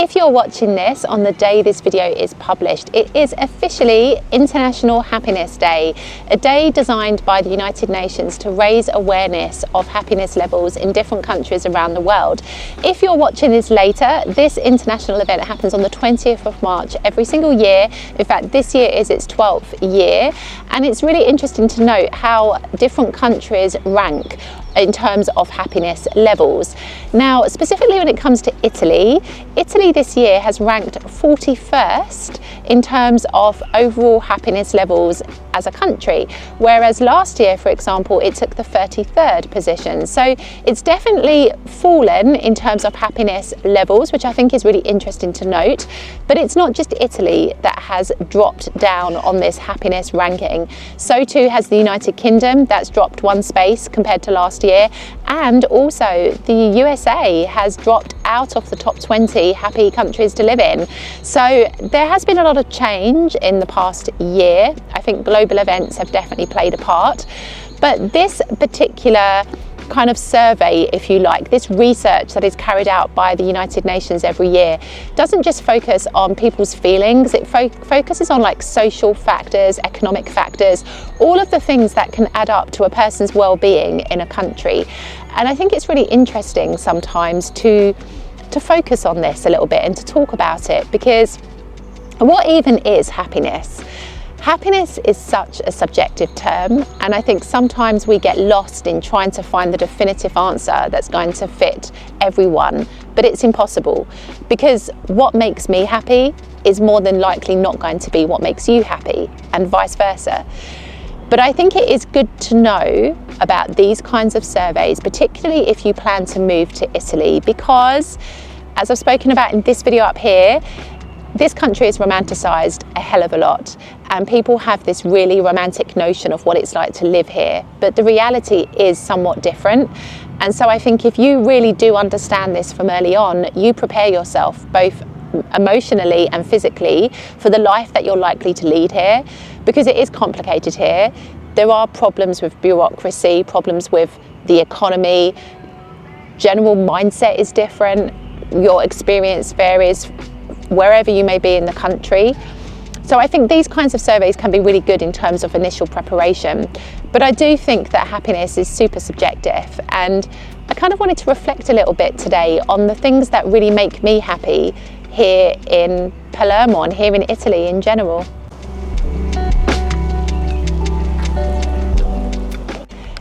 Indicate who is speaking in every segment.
Speaker 1: If you're watching this on the day this video is published, it is officially International Happiness Day, a day designed by the United Nations to raise awareness of happiness levels in different countries around the world. If you're watching this later, this international event happens on the 20th of March every single year. In fact, this year is its 12th year, and it's really interesting to note how different countries rank in terms of happiness levels. Now, specifically when it comes to Italy this year has ranked 41st in terms of overall happiness levels as a country, whereas last year, for example, it took the 33rd position. So it's definitely fallen in terms of happiness levels, which I think is really interesting to note. But it's not just Italy that has dropped down on this happiness ranking. So too has the United Kingdom, that's dropped one space compared to last year, and also the USA has dropped out of the top 20 happy countries to live in. So there has been a lot of change in the past year. I think global events have definitely played a part, but this particular kind of survey, if you like, this research that is carried out by the United Nations every year doesn't just focus on people's feelings, it focuses on like social factors, economic factors, all of the things that can add up to a person's well-being in a country. And I think it's really interesting sometimes to focus on this a little bit and to talk about it, because what even is happiness? Happiness is such a subjective term, and I think sometimes we get lost in trying to find the definitive answer that's going to fit everyone, but it's impossible, because what makes me happy is more than likely not going to be what makes you happy, and vice versa. But I think it is good to know about these kinds of surveys, particularly if you plan to move to Italy, because as I've spoken about in this video up here, this country is romanticised a hell of a lot, and people have this really romantic notion of what it's like to live here, but the reality is somewhat different. And so I think if you really do understand this from early on, you prepare yourself both emotionally and physically for the life that you're likely to lead here, because it is complicated here. There are problems with bureaucracy, problems with the economy, general mindset is different, your experience varies wherever you may be in the country. So I think these kinds of surveys can be really good in terms of initial preparation. But I do think that happiness is super subjective, and I kind of wanted to reflect a little bit today on the things that really make me happy here in Palermo and here in Italy in general.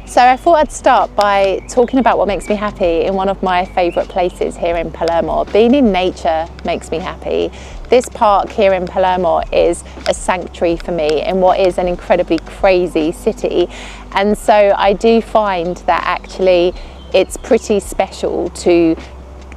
Speaker 1: So I thought I'd start by talking about what makes me happy in one of my favourite places here in Palermo. Being in nature makes me happy. This park here in Palermo is a sanctuary for me in what is an incredibly crazy city. And so I do find that actually it's pretty special to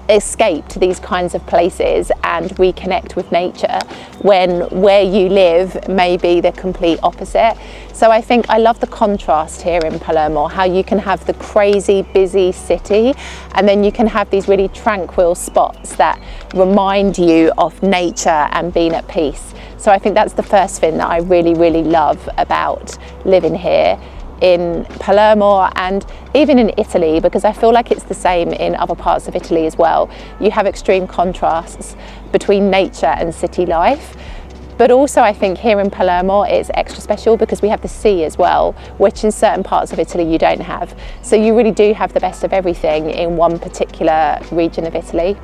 Speaker 1: escape to these kinds of places and reconnect with nature when where you live may be the complete opposite. So I think I love the contrast here in Palermo, how you can have the crazy busy city and then you can have these really tranquil spots that remind you of nature and being at peace. So I think that's the first thing that I really love about living here in Palermo and even in Italy, because I feel like it's the same in other parts of Italy as well. You have extreme contrasts between nature and city life, but also I think here in Palermo it's extra special because we have the sea as well, which in certain parts of Italy you don't have. So you really do have the best of everything in one particular region of Italy.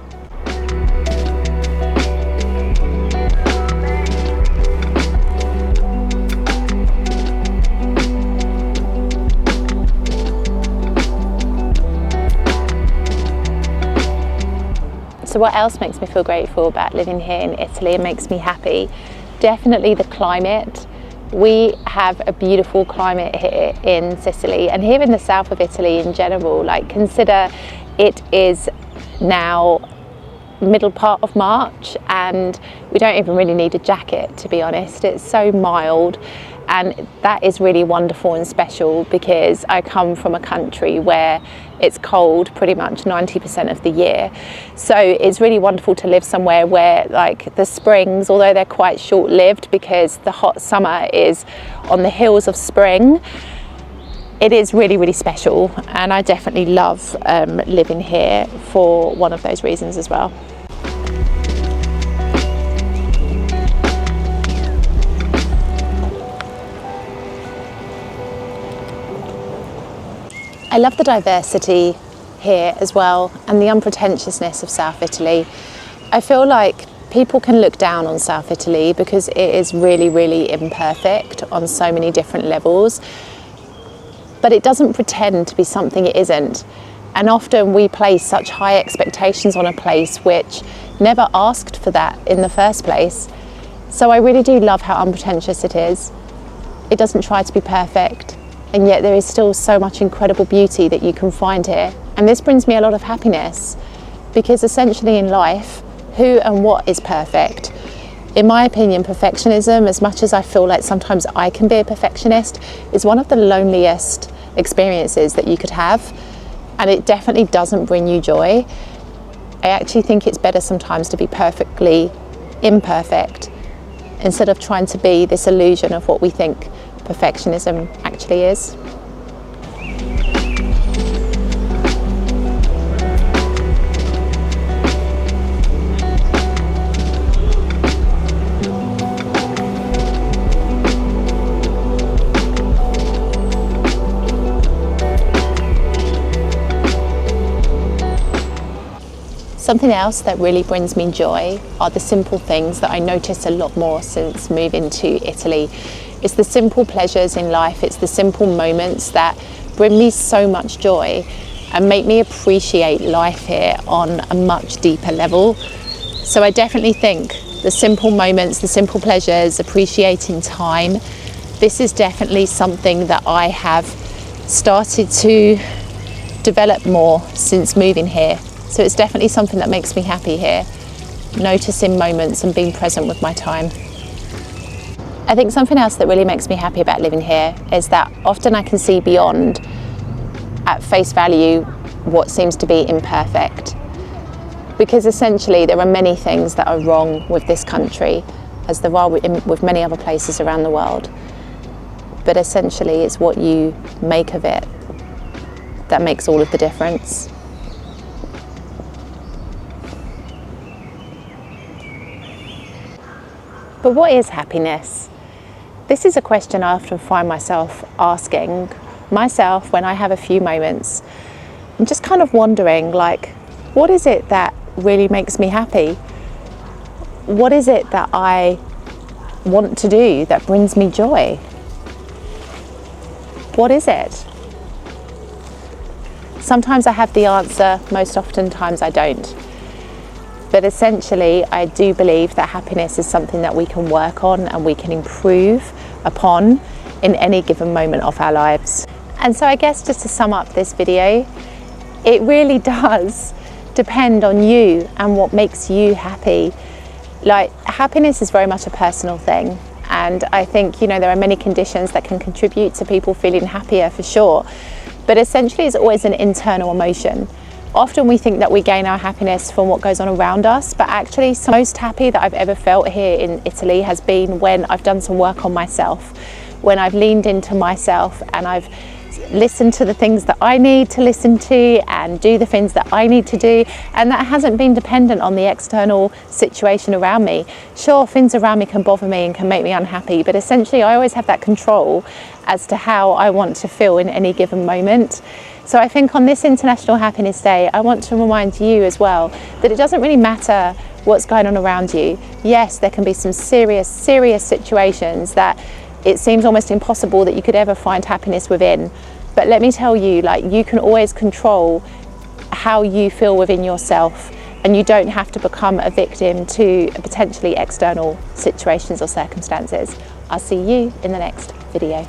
Speaker 1: So what else makes me feel grateful about living here in Italy and makes me happy? Definitely the climate. We have a beautiful climate here in Sicily and here in the south of Italy in general. Like, consider it is now middle part of March and we don't even really need a jacket, to be honest. It's so mild, and that is really wonderful and special because I come from a country where it's cold pretty much 90% of the year. So it's really wonderful to live somewhere where like the springs, although they're quite short-lived because the hot summer is on the heels of spring, it is really special, and I definitely love living here for one of those reasons as well. I love the diversity here as well, and the unpretentiousness of South Italy. I feel like people can look down on South Italy because it is really, really imperfect on so many different levels, but it doesn't pretend to be something it isn't. And often we place such high expectations on a place which never asked for that in the first place. So I really do love how unpretentious it is. It doesn't try to be perfect, and yet there is still so much incredible beauty that you can find here. And this brings me a lot of happiness, because essentially in life, who and what is perfect? In my opinion, perfectionism, as much as I feel like sometimes I can be a perfectionist, is one of the loneliest experiences that you could have, and it definitely doesn't bring you joy. I actually think it's better sometimes to be perfectly imperfect instead of trying to be this illusion of what we think perfectionism actually is. Something else that really brings me joy are the simple things that I notice a lot more since moving to Italy. It's the simple pleasures in life, it's the simple moments that bring me so much joy and make me appreciate life here on a much deeper level. So I definitely think the simple moments, the simple pleasures, appreciating time, this is definitely something that I have started to develop more since moving here. So it's definitely something that makes me happy here, noticing moments and being present with my time. I think something else that really makes me happy about living here is that often I can see beyond, at face value, what seems to be imperfect. Because essentially there are many things that are wrong with this country, as there are with many other places around the world. But essentially it's what you make of it that makes all of the difference. But what is happiness? This is a question I often find myself asking myself when I have a few moments. I'm just kind of wondering, like, what is it that really makes me happy? What is it that I want to do that brings me joy? What is it? Sometimes I have the answer, most often times I don't. But essentially, I do believe that happiness is something that we can work on and we can improve upon in any given moment of our lives. And so I guess just to sum up this video, it really does depend on you and what makes you happy. Like, happiness is very much a personal thing. And I think, there are many conditions that can contribute to people feeling happier for sure. But essentially, it's always an internal emotion. Often we think that we gain our happiness from what goes on around us, but actually the most happy that I've ever felt here in Italy has been when I've done some work on myself, when I've leaned into myself and I've listened to the things that I need to listen to and do the things that I need to do, and that hasn't been dependent on the external situation around me. Sure, things around me can bother me and can make me unhappy, but essentially I always have that control as to how I want to feel in any given moment. So I think on this International Happiness Day, I want to remind you as well that it doesn't really matter what's going on around you. Yes, there can be some serious situations that it seems almost impossible that you could ever find happiness within. But let me tell you, you can always control how you feel within yourself, and you don't have to become a victim to potentially external situations or circumstances. I'll see you in the next video.